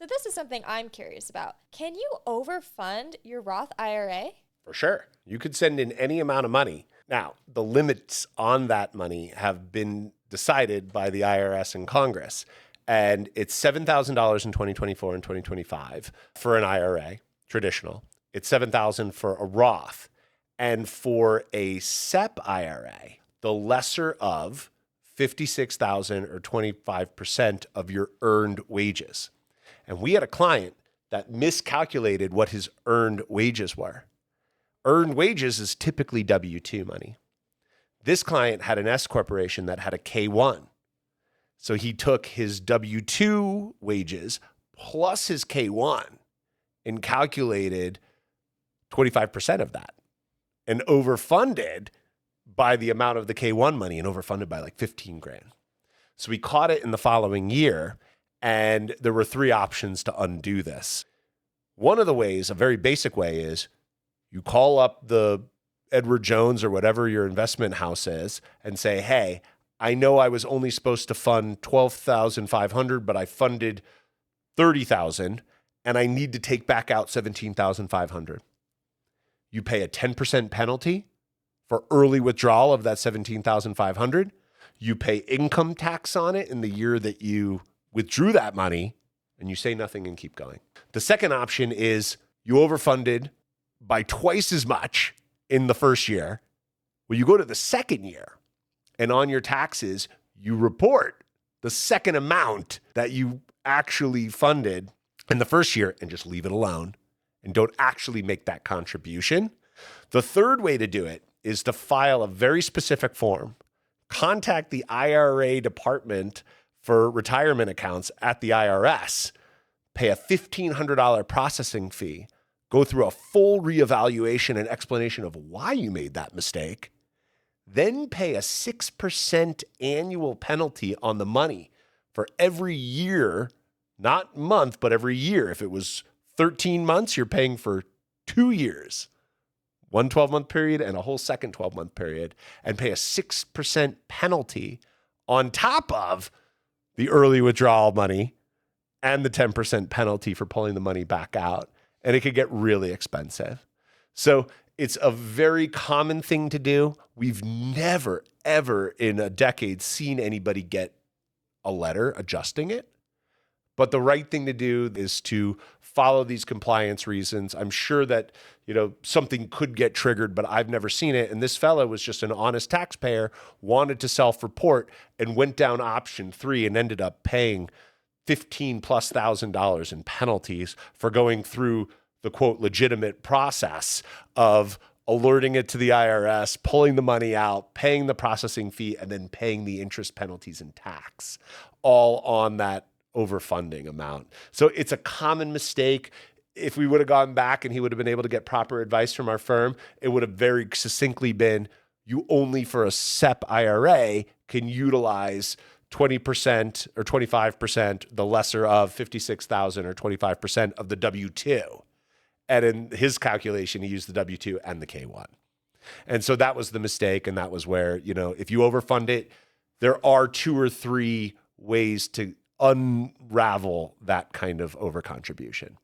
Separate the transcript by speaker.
Speaker 1: So this is something I'm curious about. Can you overfund your Roth IRA?
Speaker 2: For sure. You could send in any amount of money. Now, the limits on that money have been decided by the IRS and Congress. And it's $7,000 in 2024 and 2025 for an IRA, traditional. It's $7,000 for a Roth. And for a SEP IRA, the lesser of $56,000 or 25% of your earned wages. And we had a client that miscalculated what his earned wages were. Earned wages is typically W-2 money. This client had an S-corporation that had a K-1. So he took his W-2 wages plus his K-1 and calculated 25% of that and overfunded by the amount of the K-1 money and overfunded by like 15 grand. So we caught it in the following year, and there were three options to undo this. One of the ways, a very basic way, is you call up the Edward Jones or whatever your investment house is and say, hey, I know I was only supposed to fund $12,500, but I funded $30,000 and I need to take back out $17,500. You pay a 10% penalty for early withdrawal of that $17,500. You pay income tax on it in the year that you withdrew that money, and you say nothing and keep going. The second option is you overfunded by twice as much in the first year. Well, you go to the second year, and on your taxes, you report the second amount that you actually funded in the first year and just leave it alone and don't actually make that contribution. The third way to do it is to file a very specific form, contact the IRA department for retirement accounts at the IRS, pay a $1,500 processing fee, go through a full reevaluation and explanation of why you made that mistake, then pay a 6% annual penalty on the money for every year, not month, but every year. If it was 13 months, you're paying for 2 years, one 12-month period and a whole second 12-month period, and pay a 6% penalty on top of the early withdrawal money and the 10% penalty for pulling the money back out. And it could get really expensive. So it's a very common thing to do. We've never, ever in a decade seen anybody get a letter adjusting it. But the right thing to do is to follow these compliance reasons. I'm sure that, something could get triggered, but I've never seen it. And this fellow was just an honest taxpayer, wanted to self-report, and went down option 3 and ended up paying $15,000+ in penalties for going through the quote legitimate process of alerting it to the IRS, pulling the money out, paying the processing fee, and then paying the interest, penalties, and tax, all on that overfunding amount. So it's a common mistake. If we would have gone back and he would have been able to get proper advice from our firm, it would have very succinctly been, you only for a SEP IRA can utilize 20% or 25%, the lesser of $56,000 or 25% of the W-2. And in his calculation, he used the W-2 and the K-1. And so that was the mistake. And that was where, if you overfund it, there are 2 or 3 ways to unravel that kind of overcontribution.